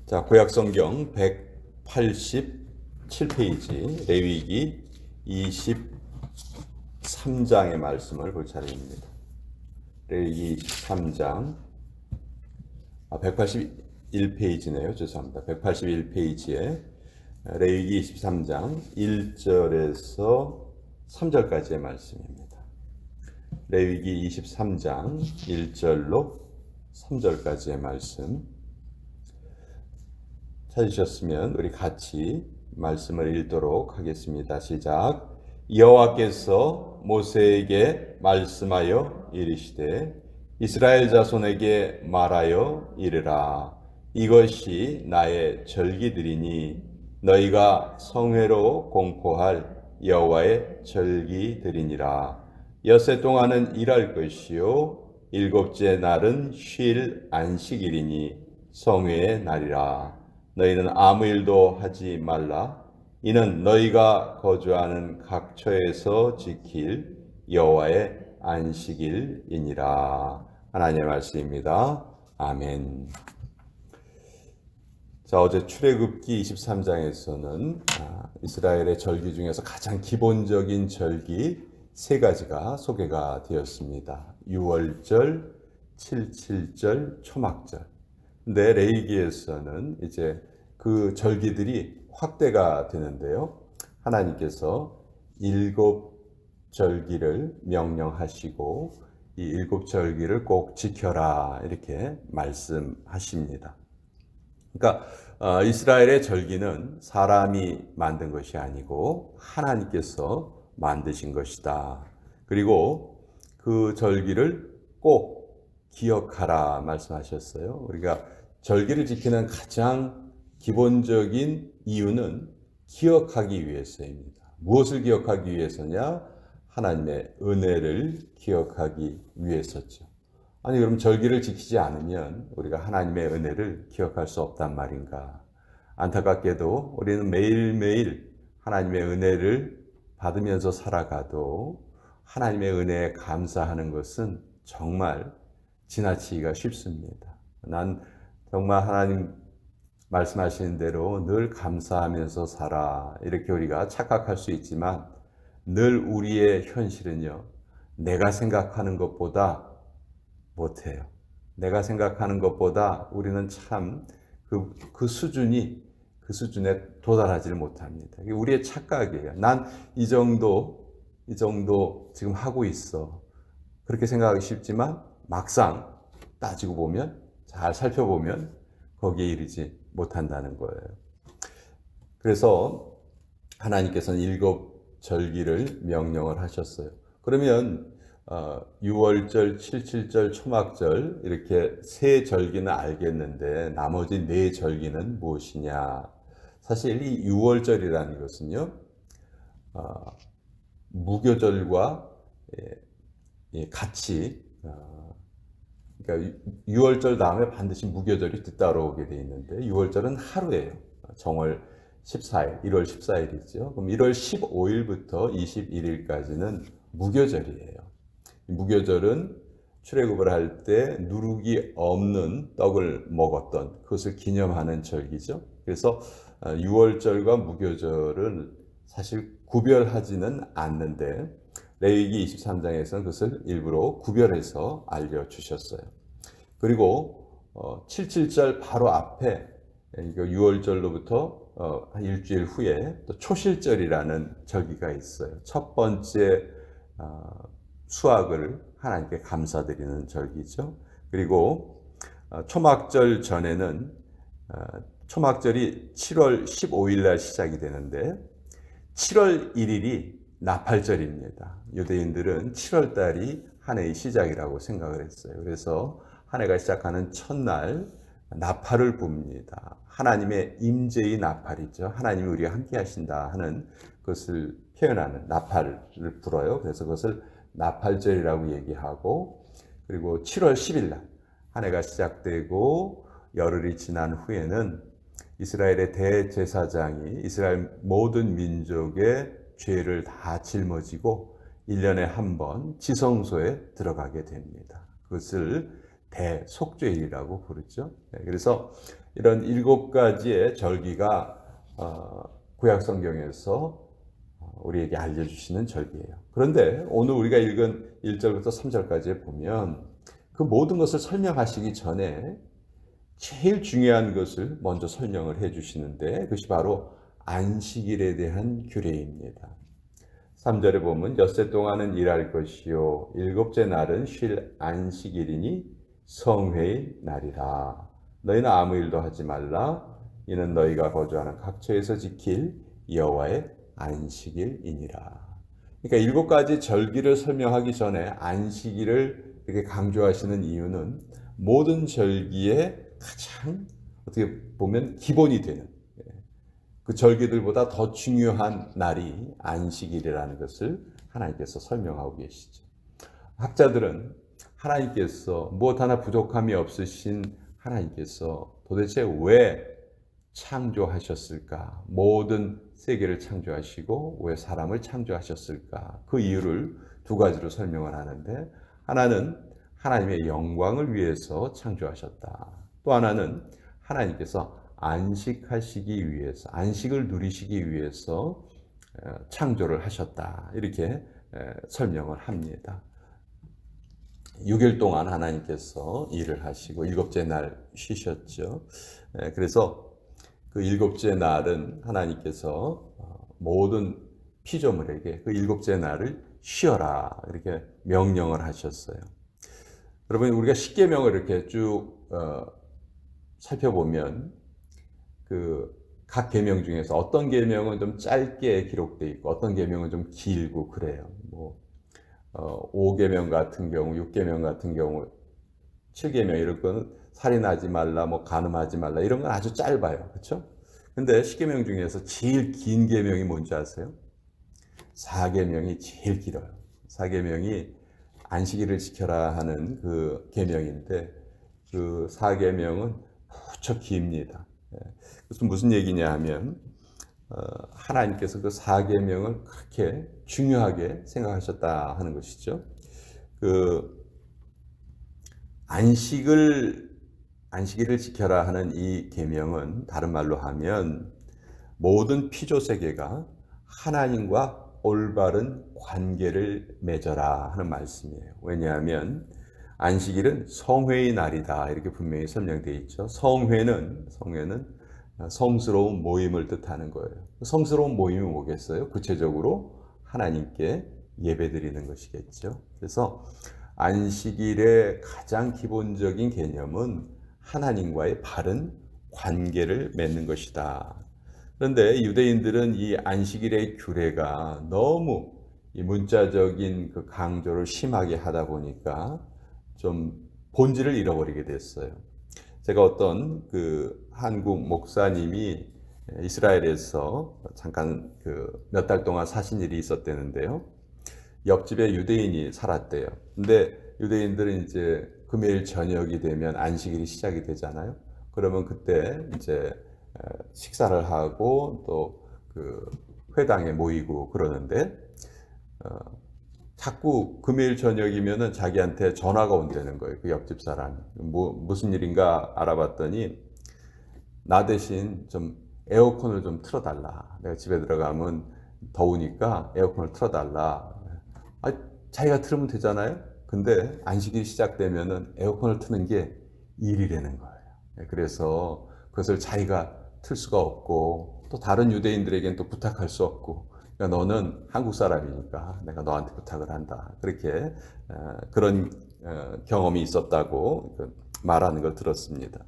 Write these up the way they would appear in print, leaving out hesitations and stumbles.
자, 구약성경 187페이지 레위기 23장의 말씀을 볼 차례입니다. 레위기 23장 181페이지네요. 죄송합니다. 181페이지에 레위기 23장 1절에서 3절까지의 말씀입니다. 레위기 23장 1절로 3절까지의 말씀 찾으셨으면 우리 같이 말씀을 읽도록 하겠습니다. 시작. 여호와께서 모세에게 말씀하여 이르시되 이스라엘 자손에게 말하여 이르라. 이것이 나의 절기들이니 너희가 성회로 공포할 여호와의 절기들이니라. 엿새 동안은 일할 것이요 일곱째 날은 쉴 안식일이니 성회의 날이라. 너희는 아무 일도 하지 말라. 이는 너희가 거주하는 각처에서 지킬 여호와의 안식일이니라. 하나님의 말씀입니다. 아멘. 자, 어제 출애굽기 23장에서는 이스라엘의 절기 중에서 가장 기본적인 절기 세 가지가 소개가 되었습니다. 유월절, 칠칠절, 초막절. 근데 레위기에서는 이제 그 절기들이 확대가 되는데요. 하나님께서 7절기를 명령하시고 이 7절기를 꼭 지켜라 이렇게 말씀하십니다. 그러니까 이스라엘의 절기는 사람이 만든 것이 아니고 하나님께서 만드신 것이다. 그리고 그 절기를 꼭 기억하라 말씀하셨어요. 우리가 절기를 지키는 가장 기본적인 이유는 기억하기 위해서입니다. 무엇을 기억하기 위해서냐? 하나님의 은혜를 기억하기 위해서죠. 아니 그럼 절기를 지키지 않으면 우리가 하나님의 은혜를 기억할 수 없단 말인가? 안타깝게도 우리는 매일매일 하나님의 은혜를 받으면서 살아가도 하나님의 은혜에 감사하는 것은 정말 지나치기가 쉽습니다. 난 정말 하나님 말씀하시는 대로 늘 감사하면서 살아 이렇게 우리가 착각할 수 있지만 늘 우리의 현실은요, 내가 생각하는 것보다 못해요. 내가 생각하는 것보다 우리는 참 그 수준에 도달하지를 못합니다. 이게 우리의 착각이에요. 난 이 정도 지금 하고 있어. 그렇게 생각하기 쉽지만 막상 따지고 보면, 잘 살펴보면 거기에 이르지 못한다는 거예요. 그래서 하나님께서는 7절기를 명령을 하셨어요. 그러면 6월절, 7.7절, 초막절 이렇게 세 절기는 알겠는데 나머지 네 절기는 무엇이냐? 사실 이 6월절이라는 것은요, 무교절과 같이, 그러니까 6월절 다음에 반드시 무교절이 뒤따라오게 되어 있는데 6월절은 하루예요. 정월 14일, 1월 14일이죠. 그럼 1월 15일부터 21일까지는 무교절이에요. 무교절은 출애굽을 할 때 누룩이 없는 떡을 먹었던 그것을 기념하는 절기죠. 그래서 6월절과 무교절은 사실 구별하지는 않는데 레위기 23장에서는 그것을 일부러 구별해서 알려주셨어요. 그리고 7.7절 바로 앞에 6월절로부터 한 일주일 후에 또 초실절이라는 절기가 있어요. 첫 번째 수확을 하나님께 감사드리는 절기죠. 그리고 초막절 전에는 초막절이 7월 15일 날 시작이 되는데 7월 1일이 나팔절입니다. 유대인들은 7월 달이 한 해의 시작이라고 생각을 했어요. 그래서 한 해가 시작하는 첫날 나팔을 붑니다. 하나님의 임재의 나팔이죠. 하나님이 우리와 함께 하신다 하는 것을 표현하는 나팔을 불어요. 그래서 그것을 나팔절이라고 얘기하고, 그리고 7월 10일 날 한 해가 시작되고 열흘이 지난 후에는 이스라엘의 대제사장이 이스라엘 모든 민족의 죄를 다 짊어지고 1년에 한 번 지성소에 들어가게 됩니다. 그것을 대속죄일이라고 부르죠. 그래서 이런 7가지의 절기가 구약 성경에서 우리에게 알려주시는 절기예요. 그런데 오늘 우리가 읽은 1절부터 3절까지에 보면 그 모든 것을 설명하시기 전에 제일 중요한 것을 먼저 설명을 해 주시는데 그것이 바로 안식일에 대한 규례입니다. 3절에 보면 엿새 동안은 일할 것이요 일곱째 날은 쉴 안식일이니 성회의 날이라. 너희는 아무 일도 하지 말라. 이는 너희가 거주하는 각처에서 지킬 여호와의 안식일이니라. 그러니까 7가지 절기를 설명하기 전에 안식일을 이렇게 강조하시는 이유는 모든 절기의 가장 어떻게 보면 기본이 되는 그 절기들보다 더 중요한 날이 안식일이라는 것을 하나님께서 설명하고 계시죠. 학자들은 하나님께서 무엇 하나 부족함이 없으신 하나님께서 도대체 왜 창조하셨을까? 모든 세계를 창조하시고 왜 사람을 창조하셨을까? 그 이유를 2가지로 설명을 하는데 하나는 하나님의 영광을 위해서 창조하셨다. 또 하나는 하나님께서 안식하시기 위해서, 안식을 누리시기 위해서 창조를 하셨다. 이렇게 설명을 합니다. 6일 동안 하나님께서 일을 하시고 7째 날 쉬셨죠. 그래서 그 7째 날은 하나님께서 모든 피조물에게 그 7째 날을 쉬어라 이렇게 명령을 하셨어요. 여러분 우리가 십계명을 이렇게 쭉 살펴보면 그 각 계명 중에서 어떤 계명은 좀 짧게 기록되어 있고 어떤 계명은 좀 길고 그래요. 5계명 같은 경우, 6계명 같은 경우, 7계명 이런 거는 살인하지 말라, 간음하지 말라 이런 건 아주 짧아요. 그렇죠? 근데 10계명 중에서 제일 긴 계명이 뭔지 아세요? 4계명이 제일 길어요. 4계명이 안식일을 지켜라 하는 그 계명인데 그 4계명은 무척 깁니다. 그래서 무슨 얘기냐 하면 하나님께서 그 4계명을 그렇게 중요하게 생각하셨다 하는 것이죠. 그 안식일을 지켜라 하는 이 계명은 다른 말로 하면 모든 피조 세계가 하나님과 올바른 관계를 맺어라 하는 말씀이에요. 왜냐하면 안식일은 성회의 날이다 이렇게 분명히 설명되어 있죠. 성회는 성스러운 모임을 뜻하는 거예요. 성스러운 모임이 뭐겠어요? 구체적으로 하나님께 예배드리는 것이겠죠. 그래서 안식일의 가장 기본적인 개념은 하나님과의 바른 관계를 맺는 것이다. 그런데 유대인들은 이 안식일의 규례가 너무 이 문자적인 그 강조를 심하게 하다 보니까 좀 본질을 잃어버리게 됐어요. 제가 어떤 그 한국 목사님이 이스라엘에서 잠깐 그 몇 달 동안 사신 일이 있었대는데요. 옆집에 유대인이 살았대요. 근데 유대인들은 이제 금요일 저녁이 되면 안식일이 시작이 되잖아요. 그러면 그때 이제 식사를 하고 또 그 회당에 모이고 그러는데 자꾸 금요일 저녁이면은 자기한테 전화가 온다는 거예요. 그 옆집 사람이. 무슨 일인가 알아봤더니 나 대신 좀 에어컨을 좀 틀어달라. 내가 집에 들어가면 더우니까 에어컨을 틀어달라. 자기가 틀으면 되잖아요. 근데 안식일이 시작되면은 에어컨을 트는 게 일이라는 거예요. 그래서 그것을 자기가 틀 수가 없고 또 다른 유대인들에게는 또 부탁할 수 없고 그러니까 너는 한국 사람이니까 내가 너한테 부탁을 한다. 그렇게 그런 경험이 있었다고 말하는 걸 들었습니다.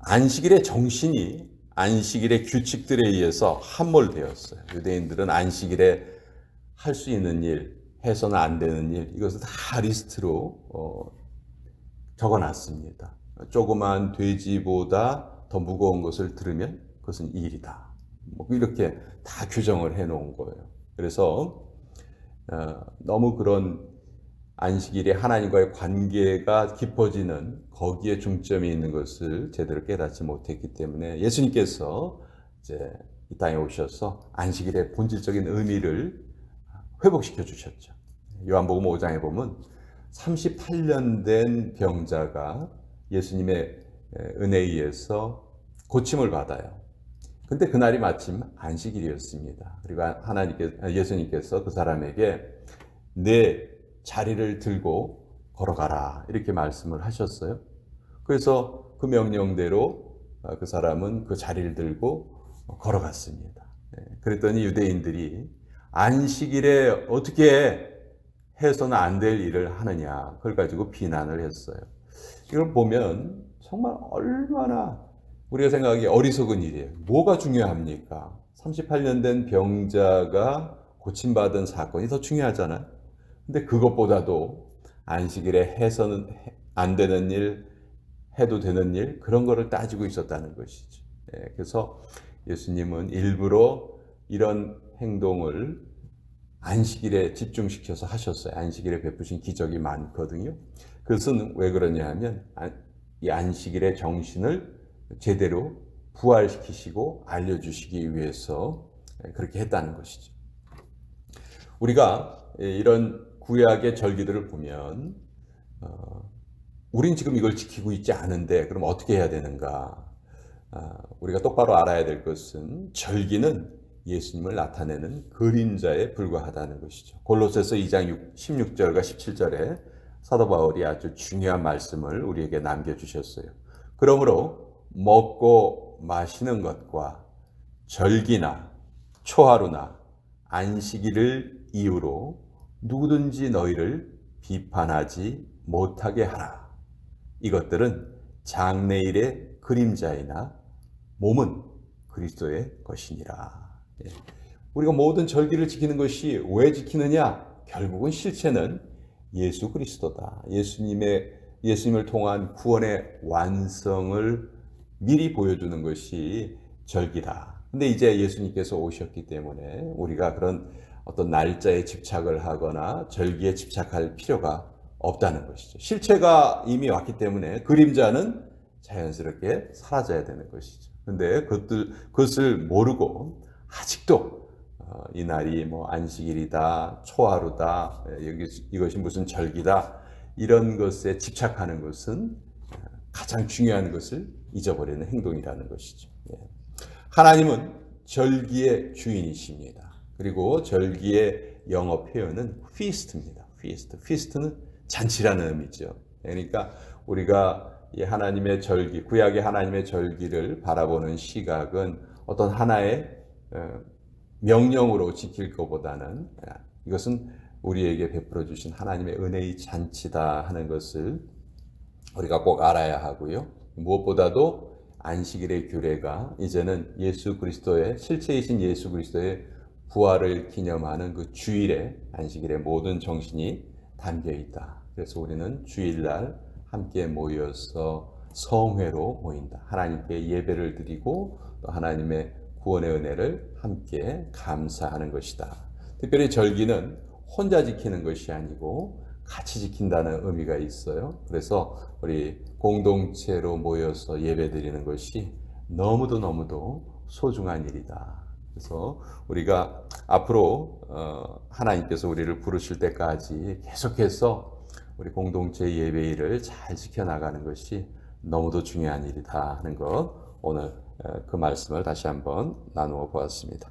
안식일의 정신이 안식일의 규칙들에 의해서 함몰되었어요. 유대인들은 안식일에 할 수 있는 일, 해서는 안 되는 일 이것을 다 리스트로 적어놨습니다. 조그만 돼지보다 더 무거운 것을 들으면 그것은 일이다. 이렇게 다 규정을 해놓은 거예요. 그래서 너무 그런 안식일에 하나님과의 관계가 깊어지는 거기에 중점이 있는 것을 제대로 깨닫지 못했기 때문에 예수님께서 이제 이 땅에 오셔서 안식일의 본질적인 의미를 회복시켜 주셨죠. 요한복음 5장에 보면 38년 된 병자가 예수님의 은혜에 의해서 고침을 받아요. 근데 그날이 마침 안식일이었습니다. 그리고 예수님께서 그 사람에게 내 자리를 들고 걸어가라 이렇게 말씀을 하셨어요. 그래서 그 명령대로 그 사람은 그 자리를 들고 걸어갔습니다. 그랬더니 유대인들이 안식일에 어떻게 해서는 안 될 일을 하느냐, 그걸 가지고 비난을 했어요. 이걸 보면 정말 얼마나 우리가 생각하기에 어리석은 일이에요. 뭐가 중요합니까? 38년 된 병자가 고침받은 사건이 더 중요하잖아요. 근데 그것보다도 안식일에 해서는 안 되는 일, 해도 되는 일, 그런 거를 따지고 있었다는 것이죠. 그래서 예수님은 일부러 이런 행동을 안식일에 집중시켜서 하셨어요. 안식일에 베푸신 기적이 많거든요. 그것은 왜 그러냐 하면 이 안식일의 정신을 제대로 부활시키시고 알려주시기 위해서 그렇게 했다는 것이죠. 우리가 이런 구약의 절기들을 보면 우린 지금 이걸 지키고 있지 않은데 그럼 어떻게 해야 되는가? 우리가 똑바로 알아야 될 것은 절기는 예수님을 나타내는 그림자에 불과하다는 것이죠. 골로새서 2장 16절과 17절에 사도 바울이 아주 중요한 말씀을 우리에게 남겨주셨어요. 그러므로 먹고 마시는 것과 절기나 초하루나 안식일을 이유로 누구든지 너희를 비판하지 못하게 하라. 이것들은 장래일의 그림자이나 몸은 그리스도의 것이니라. 우리가 모든 절기를 지키는 것이 왜 지키느냐? 결국은 실체는 예수 그리스도다. 예수님을 통한 구원의 완성을 미리 보여주는 것이 절기다. 근데 이제 예수님께서 오셨기 때문에 우리가 그런 어떤 날짜에 집착을 하거나 절기에 집착할 필요가 없다는 것이죠. 실체가 이미 왔기 때문에 그림자는 자연스럽게 사라져야 되는 것이죠. 근데 그것을 모르고 아직도 이 날이 뭐 안식일이다, 초하루다, 이것이 무슨 절기다, 이런 것에 집착하는 것은 가장 중요한 것을 잊어버리는 행동이라는 것이죠. 하나님은 절기의 주인이십니다. 그리고 절기의 영어 표현은 feast입니다. feast는 잔치라는 의미죠. 그러니까 우리가 이 하나님의 절기, 구약의 하나님의 절기를 바라보는 시각은 어떤 하나의 명령으로 지킬 것보다는 이것은 우리에게 베풀어 주신 하나님의 은혜의 잔치다 하는 것을 우리가 꼭 알아야 하고요. 무엇보다도 안식일의 규례가 이제는 예수 그리스도의 실체이신 예수 그리스도의 부활을 기념하는 그 주일에 안식일의 모든 정신이 담겨 있다. 그래서 우리는 주일날 함께 모여서 성회로 모인다. 하나님께 예배를 드리고 또 하나님의 구원의 은혜를 함께 감사하는 것이다. 특별히 절기는 혼자 지키는 것이 아니고 같이 지킨다는 의미가 있어요. 그래서 우리 공동체로 모여서 예배 드리는 것이 너무도 소중한 일이다. 그래서 우리가 앞으로 하나님께서 우리를 부르실 때까지 계속해서 우리 공동체 예배일을 잘 지켜나가는 것이 너무도 중요한 일이다 하는 것, 오늘 그 말씀을 다시 한번 나누어 보았습니다.